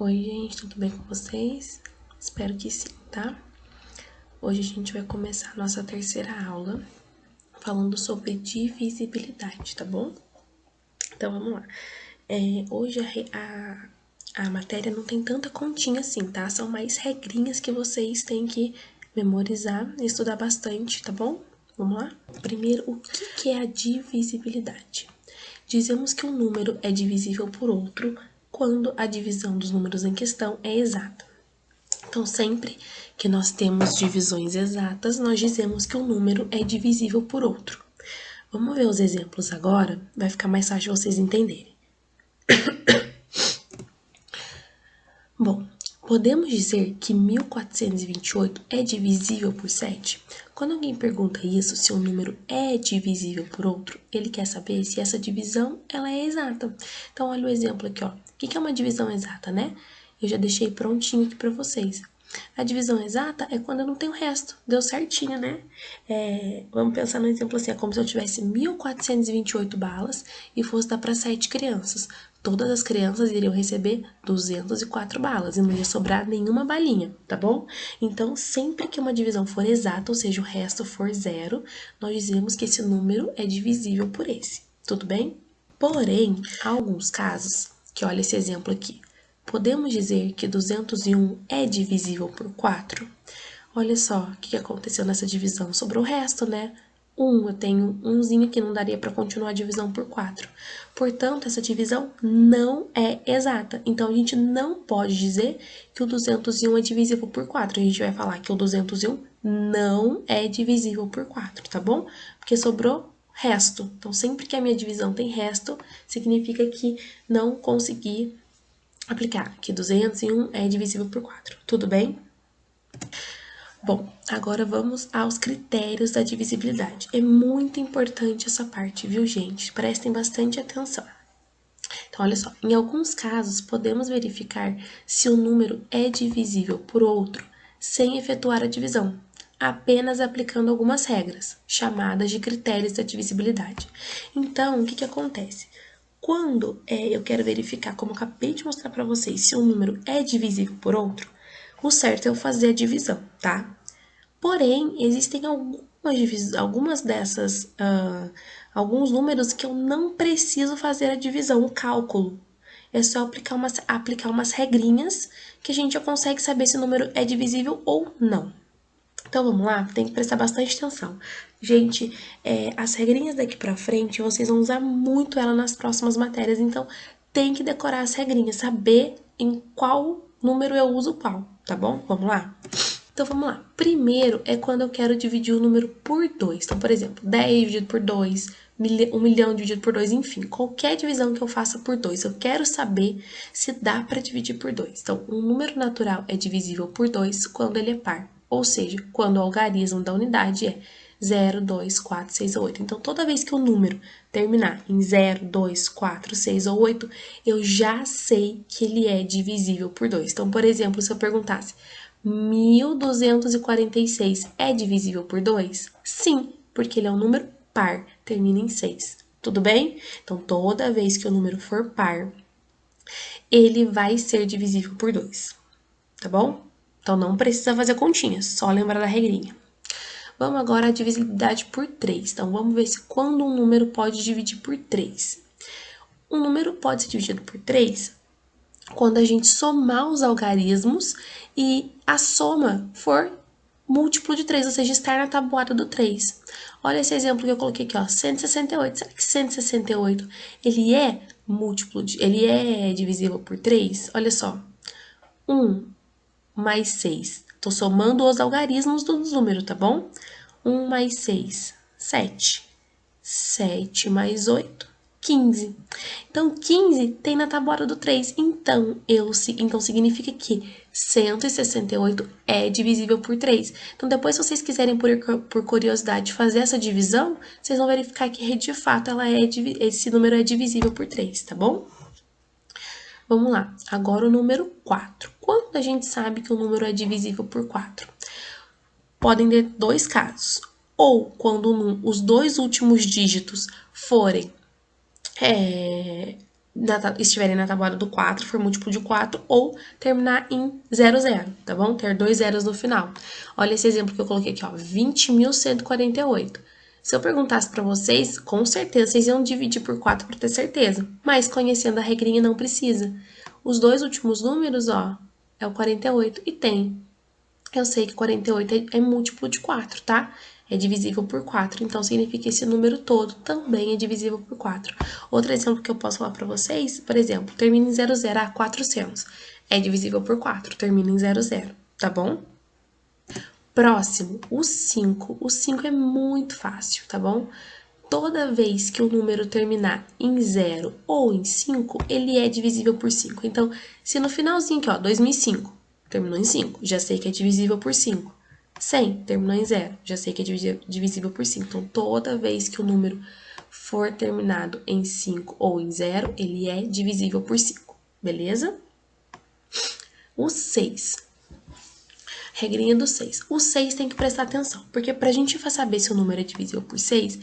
Oi, gente, tudo bem com vocês? Espero que sim, tá? Hoje a gente vai começar a nossa terceira aula falando sobre divisibilidade, tá bom? Então, vamos lá. Hoje a matéria não tem tanta continha assim, tá? São mais regrinhas que vocês têm que memorizar e estudar bastante, tá bom? Vamos lá? Primeiro, o que é a divisibilidade? Dizemos que um número é divisível por outro quando a divisão dos números em questão é exata. Então, sempre que nós temos divisões exatas, nós dizemos que um número é divisível por outro. Vamos ver os exemplos agora, vai ficar mais fácil vocês entenderem. Bom, podemos dizer que 1428 é divisível por 7? Quando alguém pergunta isso, se um número é divisível por outro, ele quer saber se essa divisão ela é exata. Então, olha o exemplo aqui, ó. O que é uma divisão exata, né? Eu já deixei prontinho aqui para vocês. A divisão exata é quando eu não tenho resto. Deu certinho, né? Vamos pensar no exemplo assim, é como se eu tivesse 1428 balas e fosse dar para 7 crianças. Todas as crianças iriam receber 204 balas e não ia sobrar nenhuma balinha, tá bom? Então, sempre que uma divisão for exata, ou seja, o resto for zero, nós dizemos que esse número é divisível por esse, tudo bem? Porém, há alguns casos, que olha esse exemplo aqui, podemos dizer que 201 é divisível por 4? Olha só o que aconteceu nessa divisão. Sobrou o resto, né? Eu tenho umzinho que não daria para continuar a divisão por 4. Portanto, essa divisão não é exata. Então, a gente não pode dizer que o 201 é divisível por 4. A gente vai falar que o 201 não é divisível por 4, tá bom? Porque sobrou resto. Então, sempre que a minha divisão tem resto, significa que não consegui aplicar, que 201 é divisível por 4. Tudo bem? Bom, agora vamos aos critérios da divisibilidade. É muito importante essa parte, viu, gente? Prestem bastante atenção. Então, olha só, em alguns casos podemos verificar se o número é divisível por outro sem efetuar a divisão, apenas aplicando algumas regras, chamadas de critérios da divisibilidade. Então, o que acontece? Quando eu quero verificar, como eu acabei de mostrar para vocês, se um número é divisível por outro, o certo é eu fazer a divisão, tá? Porém, existem algumas dessas, alguns números que eu não preciso fazer a divisão, o cálculo. É só aplicar umas regrinhas que a gente já consegue saber se o número é divisível ou não. Então, vamos lá? Tem que prestar bastante atenção. Gente, as regrinhas daqui pra frente, vocês vão usar muito ela nas próximas matérias, então tem que decorar as regrinhas, saber em qual número eu uso qual, tá bom? Vamos lá? Então, vamos lá. Primeiro é quando eu quero dividir o número por 2. Então, por exemplo, 10 dividido por 2, 1 milhão dividido por 2, enfim, qualquer divisão que eu faça por 2, eu quero saber se dá para dividir por 2. Então, um número natural é divisível por 2 quando ele é par, ou seja, quando o algarismo da unidade é 0, 2, 4, 6 ou 8. Então, toda vez que o número terminar em 0, 2, 4, 6 ou 8, eu já sei que ele é divisível por 2. Então, por exemplo, se eu perguntasse 1246 é divisível por 2? Sim, porque ele é um número par, termina em 6. Tudo bem? Então, toda vez que o número for par, ele vai ser divisível por 2, tá bom? Então, não precisa fazer continha, só lembrar da regrinha. Vamos agora à divisibilidade por 3. Então, vamos ver se quando um número pode dividir por 3. Um número pode ser dividido por 3 quando a gente somar os algarismos e a soma for múltiplo de 3, ou seja, estar na tabuada do 3. Olha esse exemplo que eu coloquei aqui, ó, 168. Será que 168 ele é ele é divisível por 3? Olha só, 1 mais 6. Tô somando os algarismos do número, tá bom? 1 mais 6, 7. 7 mais 8, 15. Então, 15 tem na tabuada do 3. Então significa que 168 é divisível por 3. Então, depois, se vocês quiserem, por curiosidade, fazer essa divisão, vocês vão verificar que, de fato, esse número é divisível por 3, tá bom? Vamos lá. Agora, o número 4. Quando a gente sabe que o número é divisível por 4? Podem ter dois casos. Ou quando os dois últimos dígitos forem estiverem na tabuada do 4, for múltiplo de 4, ou terminar em 00, tá bom? Ter 2 zeros no final. Olha esse exemplo que eu coloquei aqui, ó, 20.148. Se eu perguntasse para vocês, com certeza vocês iam dividir por 4 para ter certeza, mas conhecendo a regrinha não precisa. Os dois últimos números, ó, é o 48 e tem. Eu sei que 48 é múltiplo de 4, tá? É divisível por 4, então significa que esse número todo também é divisível por 4. Outro exemplo que eu posso falar para vocês, por exemplo, termina em 00, 400. É divisível por 4, termina em 00, tá bom? Próximo, o 5. O 5 é muito fácil, tá bom? Toda vez que o número terminar em 0 ou em 5, ele é divisível por 5. Então, se no finalzinho aqui, ó, 2005, terminou em 5, já sei que é divisível por 5. 100, terminou em 0, já sei que é divisível por 5. Então, toda vez que o número for terminado em 5 ou em 0, ele é divisível por 5, beleza? O 6. Regrinha do 6. O 6 tem que prestar atenção, porque pra gente saber se o número é divisível por 6,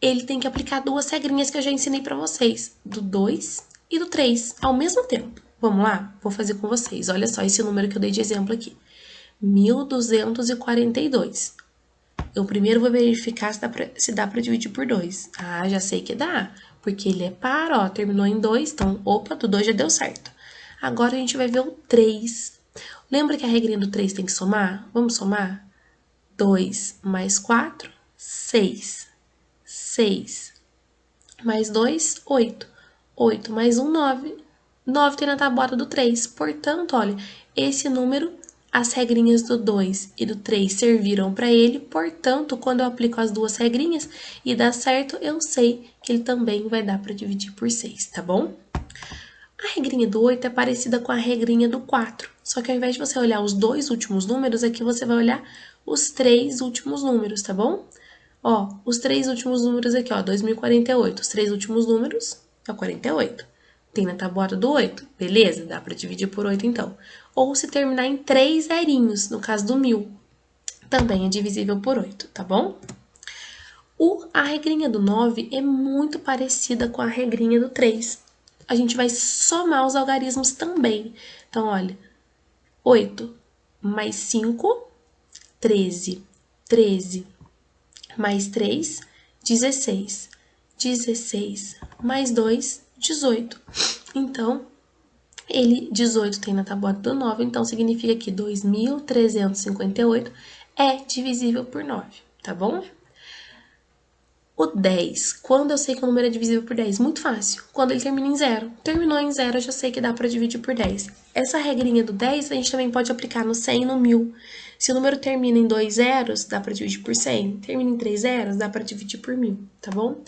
ele tem que aplicar duas regrinhas que eu já ensinei pra vocês, do 2 e do 3, ao mesmo tempo. Vamos lá? Vou fazer com vocês. Olha só esse número que eu dei de exemplo aqui. 1242. Eu primeiro vou verificar se dá pra dividir por 2. Ah, já sei que dá, porque ele é par, ó, terminou em 2, então, opa, do 2 já deu certo. Agora a gente vai ver o 3. Lembra que a regrinha do 3 tem que somar? Vamos somar? 2 mais 4, 6. 6 mais 2, 8. 8 mais 1, 9. 9 tem na tabuada do 3. Portanto, olha, esse número, as regrinhas do 2 e do 3 serviram para ele. Portanto, quando eu aplico as duas regrinhas e dá certo, eu sei que ele também vai dar para dividir por 6, tá bom? A regrinha do 8 é parecida com a regrinha do 4, só que ao invés de você olhar os dois últimos números, aqui você vai olhar os três últimos números, tá bom? Ó, os três últimos números aqui, ó, 2048, os três últimos números é o 48. Tem na tabuada do 8, beleza? Dá para dividir por 8 então. Ou se terminar em 3 zerinhos, no caso do 1000, também é divisível por 8, tá bom? A regrinha do 9 é muito parecida com a regrinha do 3. A gente vai somar os algarismos também. Então, olha, 8 mais 5, 13. 13 mais 3, 16. 16 mais 2, 18. Então, 18 tem na tabuada do 9, então significa que 2.358 é divisível por 9, tá bom? O 10, quando eu sei que o número é divisível por 10? Muito fácil, quando ele termina em 0. Terminou em 0, eu já sei que dá para dividir por 10. Essa regrinha do 10 a gente também pode aplicar no 100 e no 1000. Se o número termina em 2 zeros, dá para dividir por 100. Termina em 3 zeros, dá para dividir por 1000, tá bom?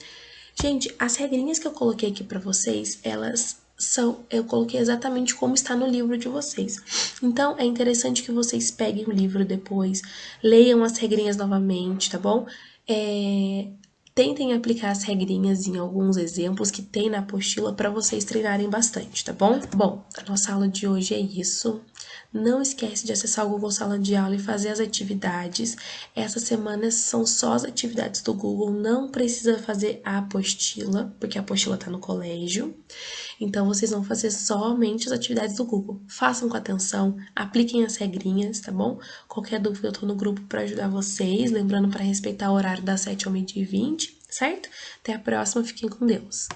Gente, as regrinhas que eu coloquei aqui para vocês, eu coloquei exatamente como está no livro de vocês. Então, é interessante que vocês peguem o livro depois, leiam as regrinhas novamente, tá bom? Tentem aplicar as regrinhas em alguns exemplos que tem na apostila para vocês treinarem bastante, tá bom? Bom, a nossa aula de hoje é isso. Não esquece de acessar o Google Sala de Aula e fazer as atividades. Essa semana são só as atividades do Google, não precisa fazer a apostila, porque a apostila está no colégio. Então, vocês vão fazer somente as atividades do Google. Façam com atenção, apliquem as regrinhas, tá bom? Qualquer dúvida, eu tô no grupo para ajudar vocês. Lembrando para respeitar o horário das 7 ao meio-dia e 20, certo? Até a próxima, fiquem com Deus.